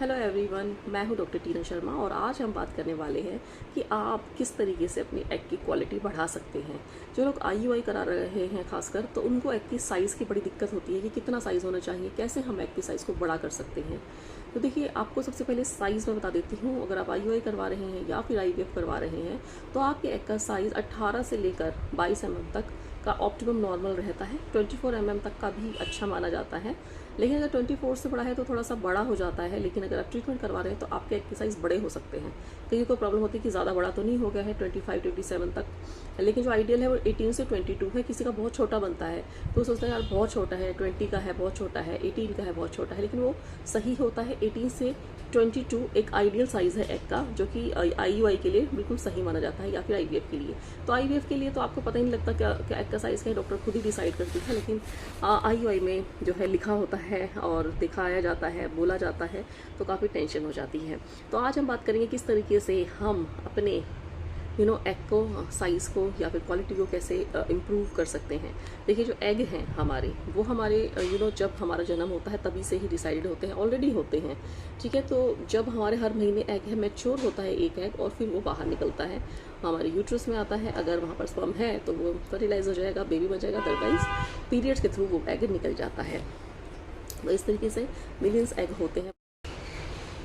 Hello everyone, मैं हूं doctor टीना शर्मा और आज हम बात करने वाले हैं कि आप किस तरीके से अपनी एग की क्वालिटी बढ़ा सकते हैं। जो लोग आईयूआई करा रहे हैं खासकर, तो उनको एग की साइज़ की बड़ी दिक्कत होती है कि कितना साइज़ होना चाहिए, कैसे हम एग की साइज़ को बड़ा कर सकते हैं। तो देखिए, आपको सबसे पहले साइज़ मैं बता देती हूँ। अगर आप आईयूआई करवा रहे हैं या फिर आईवीएफ करवा रहे हैं, तो आपके एग का साइज़ 18 से लेकर 22 mm तक का ऑप्टिमम नॉर्मल रहता है। 24 mm तक का भी अच्छा माना जाता है, लेकिन अगर 24 से बड़ा है तो थोड़ा सा बड़ा हो जाता है। लेकिन अगर आप ट्रीटमेंट करवा रहे हैं तो आपके एग के साइज़ बड़े हो सकते हैं। कहीं को प्रॉब्लम होती है कि ज़्यादा बड़ा तो नहीं हो गया है 25-27 तक, लेकिन जो आइडियल है वो 18 से 22 है। किसी का बहुत छोटा बनता है तो सोचते हैं यार बहुत छोटा है, 20 का है बहुत छोटा है, 18 का है बहुत छोटा है, लेकिन वो सही होता है 18 से 22 एक आइडियल साइज़ है एग का, जो कि आईयूआई के लिए बिल्कुल सही माना जाता है, या फिर आईवीएफ के लिए। तो आईवीएफ के लिए तो आपको पता ही नहीं लगता क्या एग का साइज़ है, डॉक्टर खुद ही डिसाइड करती है। लेकिन आईयूआई में जो है लिखा होता है और दिखाया जाता है, बोला जाता है, तो काफ़ी टेंशन हो जाती है। तो आज हम बात करेंगे किस तरीके से हम अपने एग को साइज़ को या फिर क्वालिटी को कैसे इम्प्रूव कर सकते हैं। देखिए, जो एग हैं हमारे, वो हमारे जब हमारा जन्म होता है तभी से ही डिसाइडेड होते हैं, ऑलरेडी होते हैं, ठीक है। तो जब हमारे हर महीने एग है मैच्योर होता है एक एग, और फिर वो बाहर निकलता है, हमारे यूट्रस में आता है। अगर वहाँ पर स्पर्म है तो वो फर्टिलाइज हो जाएगा, बेबी बन जाएगा। अदरवाइज पीरियड्स के थ्रू वो एग निकल जाता है। तो इस तरीके से मिलियंस एग होते हैं।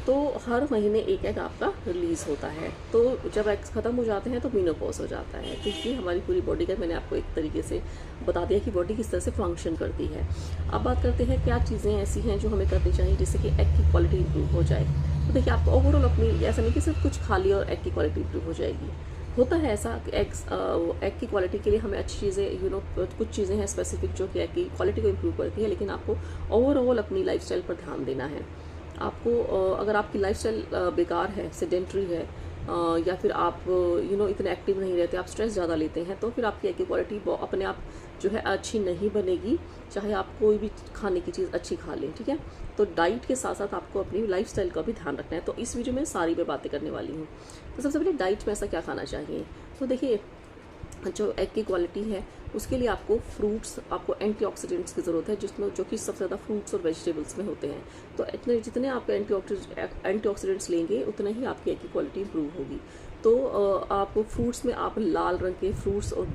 तो हर महीने एक एग आपका रिलीज़ होता है। तो जब एग्स ख़त्म हो जाते हैं तो मेनोपॉज हो जाता है, क्योंकि हमारी पूरी बॉडी का मैंने आपको एक तरीके से बता दिया कि बॉडी किस तरह से फंक्शन करती है। अब बात करते हैं क्या चीज़ें ऐसी हैं जो हमें करनी चाहिए जिससे कि एग की क्वालिटी इंप्रूव हो जाए। तो देखिए, आपको ओवरऑल अपनी, ऐसा नहीं कि सिर्फ कुछ खा लिया और एग की क्वालिटी इंप्रूव हो जाएगी। होता है ऐसा कि एग की क्वालिटी के लिए हमें अच्छी चीज़ें, कुछ चीज़ें हैं स्पेसिफिक जो कि एग की क्वालिटी को इम्प्रूव करती है, लेकिन आपको ओवरऑल अपनी लाइफस्टाइल पर ध्यान देना है। आपको अगर आपकी लाइफस्टाइल बेकार है, सेडेंट्री है, या फिर आप इतने एक्टिव नहीं रहते, आप स्ट्रेस ज़्यादा लेते हैं, तो फिर आपकी एग की क्वालिटी अपने आप जो है अच्छी नहीं बनेगी, चाहे आप कोई भी खाने की चीज़ अच्छी खा लें, ठीक है। तो डाइट के साथ साथ आपको अपनी लाइफस्टाइल का भी ध्यान रखना है। तो इस वीडियो में सारी मैं बातें करने वाली हूँ। तो सबसे पहले डाइट में ऐसा क्या खाना चाहिए। तो देखिए, जो एग की क्वालिटी है उसके लिए आपको फ्रूट्स, आपको एंटीऑक्सीडेंट्स की ज़रूरत है, जिसमें जो कि सबसे ज़्यादा फ्रूट्स और वेजिटेबल्स में होते हैं। तो इतने जितने आप एंटीऑक्सीडेंट्स लेंगे उतने ही आपकी एग की क्वालिटी इंप्रूव होगी। तो आप फ्रूट्स में आप लाल रंग के फ्रूट्स और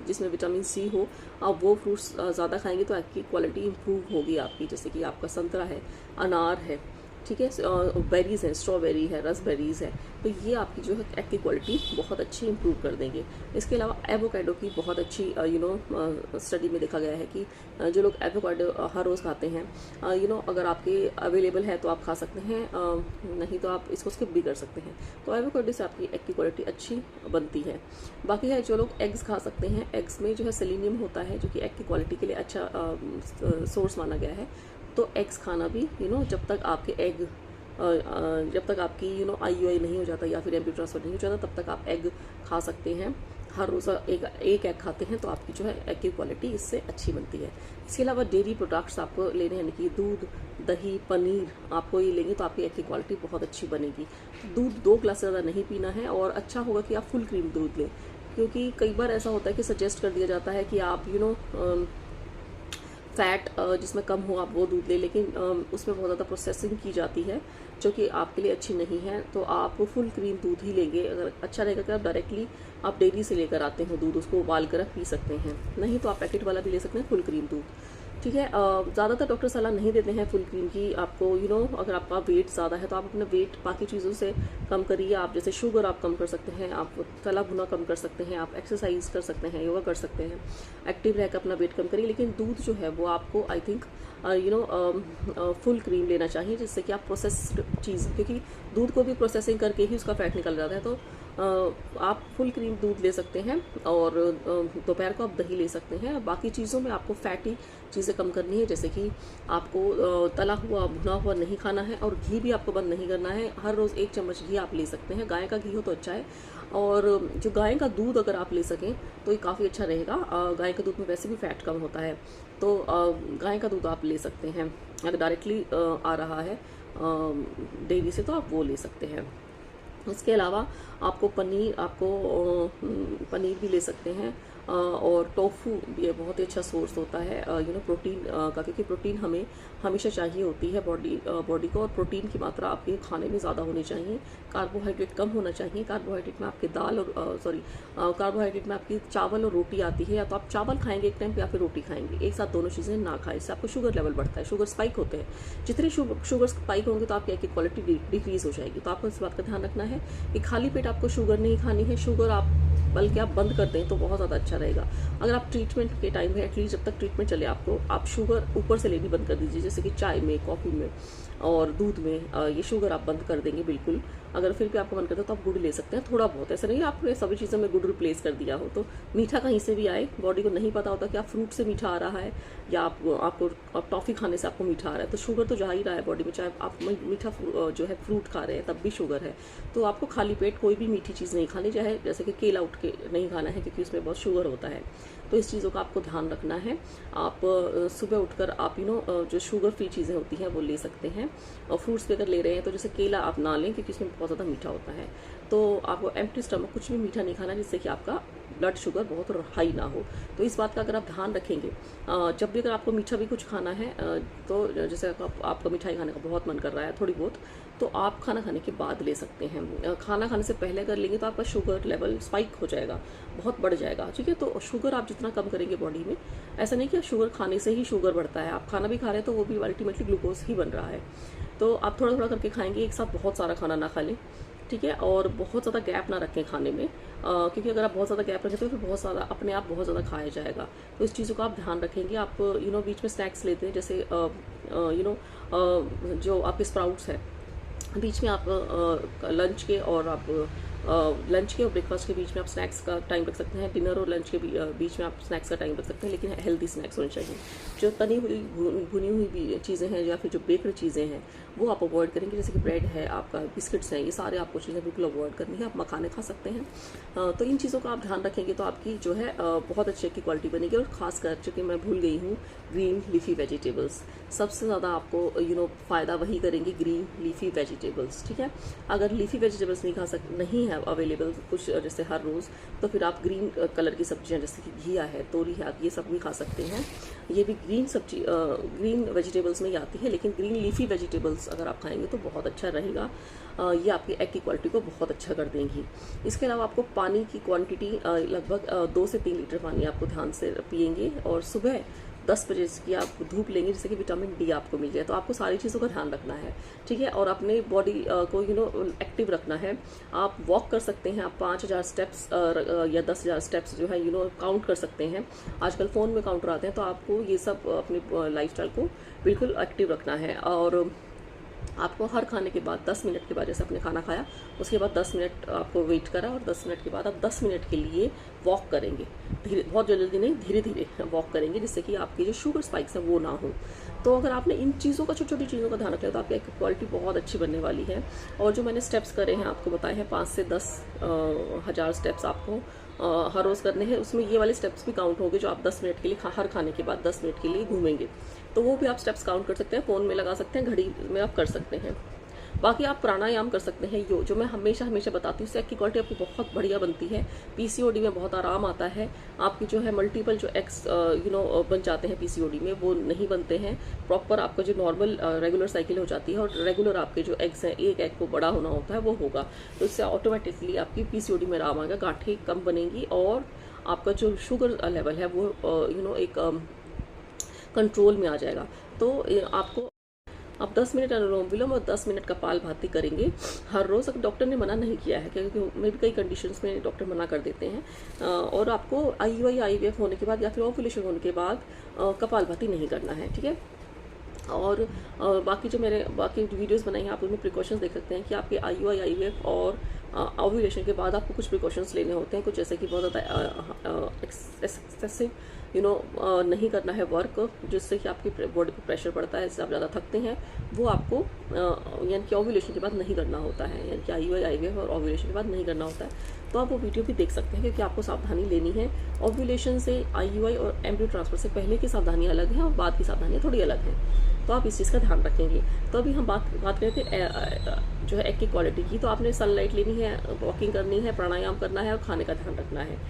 जिसमें विटामिन सी हो, आप वो फ्रूट्स ज़्यादा खाएंगे तो एग की क्वालिटी इंप्रूव होगी आपकी। जैसे कि आपका संतरा है, अनार है, ठीक है, बेरीज़ हैं, स्ट्रॉबेरी है, रसबेरीज़ है, तो ये आपकी जो है एग की क्वालिटी बहुत अच्छी इंप्रूव कर देंगे। इसके अलावा एवोकाडो की बहुत अच्छी स्टडी में देखा गया है कि जो लोग एवोकाडो हर रोज़ खाते हैं, अगर आपके अवेलेबल है तो आप खा सकते हैं, नहीं तो आप इसको स्किप भी कर सकते हैं। तो एवोकाडो से आपकी एग की क्वालिटी अच्छी बनती है। बाकी है, जो लोग एग्स खा सकते हैं, एग्स में जो है सेलेनियम होता है, जो कि एग की क्वालिटी के लिए अच्छा सोर्स माना गया है। तो एग्स खाना भी जब तक आपके एग जब तक आपकी आईयूआई नहीं हो जाता या फिर एम्ब्रियो ट्रांसफर नहीं हो जाता, तब तक आप एग खा सकते हैं। हर रोज़ एक एग खाते हैं तो आपकी जो है एग की क्वालिटी इससे अच्छी बनती है। इसके अलावा डेयरी प्रोडक्ट्स आपको लेने हैं, यानी कि दूध, दही, पनीर, आपको ये लेंगे तो आपकी एग की क्वालिटी बहुत अच्छी बनेगी। दूध 2 ग्लास से ज़्यादा नहीं पीना है, और अच्छा होगा कि आप फुल क्रीम दूध लें, क्योंकि कई बार ऐसा होता है कि सजेस्ट कर दिया जाता है कि आप फैट जिसमें कम हो आप वो दूध लें, लेकिन उसमें बहुत ज़्यादा प्रोसेसिंग की जाती है जो कि आपके लिए अच्छी नहीं है। तो आप फुल क्रीम दूध ही लेंगे। अगर अच्छा रहेगा कि आप डायरेक्टली आप डेयरी से लेकर आते हो दूध, उसको उबाल कर पी सकते हैं, नहीं तो आप पैकेट वाला भी ले सकते हैं फुल क्रीम दूध, ठीक है। ज़्यादातर डॉक्टर सलाह नहीं देते हैं फुल क्रीम की। आपको अगर आपका वेट ज़्यादा है तो आप अपना वेट बाकी चीज़ों से कम करिए। आप जैसे शुगर आप कम कर सकते हैं, आप तला भुना कम कर सकते हैं, आप एक्सरसाइज कर सकते हैं, योगा कर सकते हैं, एक्टिव रहकर अपना वेट कम करिए। लेकिन दूध जो है वो आपको आई थिंक फुल क्रीम लेना चाहिए, जिससे कि आप प्रोसेस्ड चीज़, क्योंकि दूध को भी प्रोसेसिंग करके ही उसका फैट निकल जाता है। तो आप फुल क्रीम दूध ले सकते हैं, और दोपहर को आप दही ले सकते हैं। बाकी चीज़ों में आपको फैटी चीज़ें कम करनी है, जैसे कि आपको तला हुआ भुना हुआ नहीं खाना है, और घी भी आपको बंद नहीं करना है। हर रोज़ 1 चम्मच घी आप ले सकते हैं, गाय का घी हो तो अच्छा है। और जो गाय का दूध अगर आप ले सकें तो ये काफ़ी अच्छा रहेगा। गाय के दूध में वैसे भी फैट कम होता है, तो गाय का दूध आप ले सकते हैं। अगर डायरेक्टली आ रहा है डेयरी से तो आप वो ले सकते हैं। इसके अलावा आपको पनीर भी ले सकते हैं, और टोफू ये बहुत ही अच्छा सोर्स होता है प्रोटीन का, क्योंकि प्रोटीन हमें हमेशा चाहिए होती है बॉडी को, और प्रोटीन की मात्रा आपके खाने में ज़्यादा होनी चाहिए। कार्बोहाइड्रेट कम होना चाहिए। कार्बोहाइड्रेट में आपके दाल और कार्बोहाइड्रेट में आपकी चावल और रोटी आती है, या तो आप चावल खाएंगे एक टाइम पे या फिर रोटी खाएंगे, एक साथ दोनों चीज़ें ना खाएं। इससे आपको शुगर लेवल बढ़ता है, शुगर स्पाइक होते हैं। जितने शुगर स्पाइक होंगे तो आपकी क्वालिटी डिक्रीज हो जाएगी। तो आपको इस बात का ध्यान रखना है कि खाली पेट आपको शुगर नहीं खानी है। शुगर आप बल्कि आप बंद कर दें तो बहुत ज़्यादा अच्छा रहेगा। अगर आप ट्रीटमेंट के टाइम में, एटलीस्ट जब तक ट्रीटमेंट चले, आप शुगर ऊपर से लेनी बंद कर दीजिए, जैसे कि चाय में, कॉफ़ी में और दूध में ये शुगर आप बंद कर देंगे बिल्कुल। अगर फिर भी आपको मन करता है तो आप गुड़ ले सकते हैं, थोड़ा बहुत। ऐसा नहीं आपने सभी चीज़ों में गुड़ रिप्लेस कर दिया हो। तो मीठा कहीं से भी आए, बॉडी को नहीं पता होता कि आप फ्रूट से मीठा आ रहा है या आप टॉफ़ी खाने से आपको मीठा आ रहा है, तो शुगर तो जा ही रहा है बॉडी में। चाहे आप मीठा जो है फ्रूट खा रहे हैं तब भी शुगर है। तो आपको खाली पेट कोई भी मीठी चीज़ नहीं खानी, चाहे जैसे कि केला उठ के नहीं खाना है, क्योंकि उसमें बहुत शुगर होता है। तो इस चीज़ों का आपको ध्यान रखना है। आप सुबह उठकर आप जो शुगर फ्री चीज़ें होती हैं वो ले सकते हैं। और फ्रूट्स भी अगर ले रहे हैं तो जैसे केला आप ना लें, क्योंकि उसमें बहुत ज़्यादा मीठा होता है। तो आपको एम्प्टी स्टमक कुछ भी मीठा नहीं खाना, जिससे कि आपका ब्लड शुगर बहुत हाई ना हो। तो इस बात का अगर आप ध्यान रखेंगे, जब भी अगर आपको मीठा भी कुछ खाना है, तो जैसे आपका मिठाई खाने का बहुत मन कर रहा है थोड़ी बहुत, तो आप खाना खाने के बाद ले सकते हैं। खाना खाने से पहले अगर लेंगे तो आपका शुगर लेवल स्पाइक हो जाएगा, बहुत बढ़ जाएगा। ठीक है, तो शुगर आप जितना कम करेंगे बॉडी में, ऐसा नहीं कि शुगर खाने से ही शुगर बढ़ता है। आप खाना भी खा रहे हैं तो वो भी अल्टीमेटली ग्लूकोज ही बन रहा है। तो आप थोड़ा थोड़ा करके खाएंगे, एक साथ बहुत सारा खाना ना खा लें। ठीक है, और बहुत ज़्यादा गैप ना रखें खाने में, क्योंकि अगर आप बहुत ज़्यादा गैप रखें तो फिर बहुत ज़्यादा अपने आप बहुत ज़्यादा खाया जाएगा। तो इस चीज़ों का आप ध्यान रखेंगे। आप बीच में स्नैक्स लेते हैं, जैसे जो आपके स्प्राउट्स है, बीच में आप लंच के और ब्रेकफास्ट के बीच में आप स्नैक्स का टाइम रख सकते हैं। डिनर और लंच के बीच में आप स्नैक्स का टाइम रख सकते हैं, लेकिन हेल्दी स्नैक्स होने चाहिए। जो तनी हुई भुनी हुई चीज़ें हैं या फिर जो बेक्ड चीज़ें हैं वो आप अवॉइड करेंगे, जैसे कि ब्रेड है, आपका बिस्किट्स हैं, ये सारे आपको चीज़ें बिल्कुल अवॉइड करनी है। आप मखाने खा सकते हैं। तो इन चीज़ों का आप ध्यान रखेंगे तो आपकी जो है बहुत अच्छी की क्वालिटी बनेगी। और खासकर चूँकि मैं भूल गई हूँ, ग्रीन लीफी वेजिटेबल्स सबसे ज़्यादा आपको फ़ायदा वही करेंगे, ग्रीन लीफी वेजिटेबल्स। ठीक है, अगर लीफी वेजिटेबल्स नहीं है अवेलेबल कुछ जैसे हर रोज़, तो फिर आप ग्रीन कलर की सब्जियां जैसे कि घिया है, तोरी है, ये सब भी खा सकते हैं। ये भी ग्रीन वेजिटेबल्स में ही आती है, लेकिन ग्रीन लीफी वेजिटेबल्स अगर आप खाएंगे तो बहुत अच्छा रहेगा। ये आपकी एग की क्वालिटी को बहुत अच्छा कर देंगी। इसके अलावा आपको पानी की क्वांटिटी लगभग 2 से 3 लीटर पानी आपको ध्यान से पिएंगे। और सुबह 10 बजे की आप धूप लेंगे, जिससे कि विटामिन डी आपको मिल जाए। तो आपको सारी चीज़ों का ध्यान रखना है। ठीक है, और अपने बॉडी को एक्टिव रखना है। आप वॉक कर सकते हैं, आप 5000 स्टेप्स या 10,000 स्टेप्स जो है काउंट कर सकते हैं। आजकल फ़ोन में काउंटर आते हैं, तो आपको ये सब अपनी लाइफस्टाइल को बिल्कुल एक्टिव रखना है। और आपको हर खाने के बाद 10 मिनट के बाद, जैसे आपने खाना खाया उसके बाद 10 मिनट आपको वेट करा, और 10 मिनट के बाद आप 10 मिनट के लिए वॉक करेंगे। बहुत जल्दी नहीं, धीरे धीरे वॉक करेंगे, जिससे कि आपकी जो शुगर स्पाइक्स हैं वो ना हो। तो अगर आपने इन चीज़ों का, छोटी छोटी चीज़ों का ध्यान रखा तो आपकी क्वालिटी बहुत अच्छी बनने वाली है। और जो मैंने स्टेप्स करे हैं आपको बताए हैं, 5 से 10 हज़ार स्टेप्स आपको हर रोज़ करने हैं। उसमें ये वाले स्टेप्स भी काउंट होंगे जो आप 10 मिनट के लिए हर खाने के बाद 10 मिनट के लिए घूमेंगे, तो वो भी आप स्टेप्स काउंट कर सकते हैं। फ़ोन में लगा सकते हैं, घड़ी में आप कर सकते हैं। बाकी आप प्राणायाम कर सकते हैं, जो मैं हमेशा बताती हूँ, उससे की क्वालिटी आपकी बहुत बढ़िया बनती है। पीसीओडी में बहुत आराम आता है। आपकी जो है मल्टीपल जो एक्स बन जाते हैं पीसीओडी में, वो नहीं बनते हैं। प्रॉपर आपका जो नॉर्मल रेगुलर साइकिल हो जाती है, और रेगुलर आपके जो एग्स हैं, एक एग को बड़ा होना होता है वो होगा। तो इससे ऑटोमेटिकली आपकी पीसीओडी में आराम आएगा, गांठें कम बनेंगी, और आपका जो शुगर लेवल है वो एक कंट्रोल में आ जाएगा। तो आपको आप 10 मिनट अनुलोम विलोम और 10 मिनट कपालभाति करेंगे हर रोज़। अगर डॉक्टर ने मना नहीं किया है, क्योंकि मे भी कई कंडीशंस में डॉक्टर मना कर देते हैं। और आपको IUI IVF होने के बाद या फिर ओव्यूलेशन होने के बाद कपालभाति नहीं करना है। ठीक है, और बाकी जो मैंने बाकी वीडियोस बनाई हैं, आप उनमें प्रिकॉशंस देख सकते हैं कि आपके IUI IVF और ओव्यूलेशन के बाद आपको कुछ प्रिकॉशंस लेने होते हैं। कुछ जैसे कि बहुत ज़्यादा एक्सेसिव नहीं करना है वर्क, जिससे कि आपकी बॉडी पर प्रेशर पड़ता है, इससे आप ज़्यादा थकते हैं, वो आपको यानी कि ओव्यूलेशन के बाद नहीं करना होता है, यानी कि IUI IVF और ओव्यूलेशन के बाद नहीं करना होता है। तो आप वो वीडियो भी देख सकते हैं, क्योंकि आपको सावधानी लेनी है। ओव्यूलेशन से IUI और एम्ब्रियो ट्रांसफर से पहले की सावधानी अलग है और बाद की सावधानियाँ थोड़ी अलग हैं, तो आप इस चीज़ का ध्यान रखेंगे। तो अभी हम बात करते थे जो है एग की क्वालिटी की। तो आपने सनलाइट लेनी है, वॉकिंग करनी है, प्राणायाम करना है और खाने का ध्यान रखना है।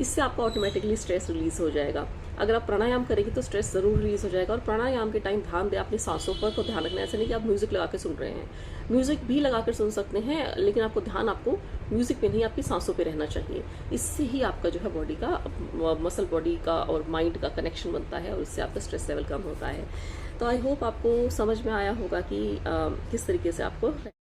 इससे आपका ऑटोमेटिकली स्ट्रेस रिलीज हो जाएगा। अगर आप प्राणायाम करेंगे तो स्ट्रेस ज़रूर रिलीज हो जाएगा। और प्राणायाम के टाइम ध्यान दें अपनी सांसों पर, तो ध्यान रखना ऐसा नहीं कि आप म्यूजिक लगा के सुन रहे हैं। म्यूजिक भी लगा कर सुन सकते हैं, लेकिन आपको ध्यान आपको म्यूजिक पे नहीं, आपकी सांसों पे रहना चाहिए। इससे ही आपका जो है बॉडी का, मसल बॉडी का और माइंड का कनेक्शन बनता है, और इससे आपका स्ट्रेस लेवल कम होता है। तो आई होप आपको समझ में आया होगा कि किस तरीके से आपको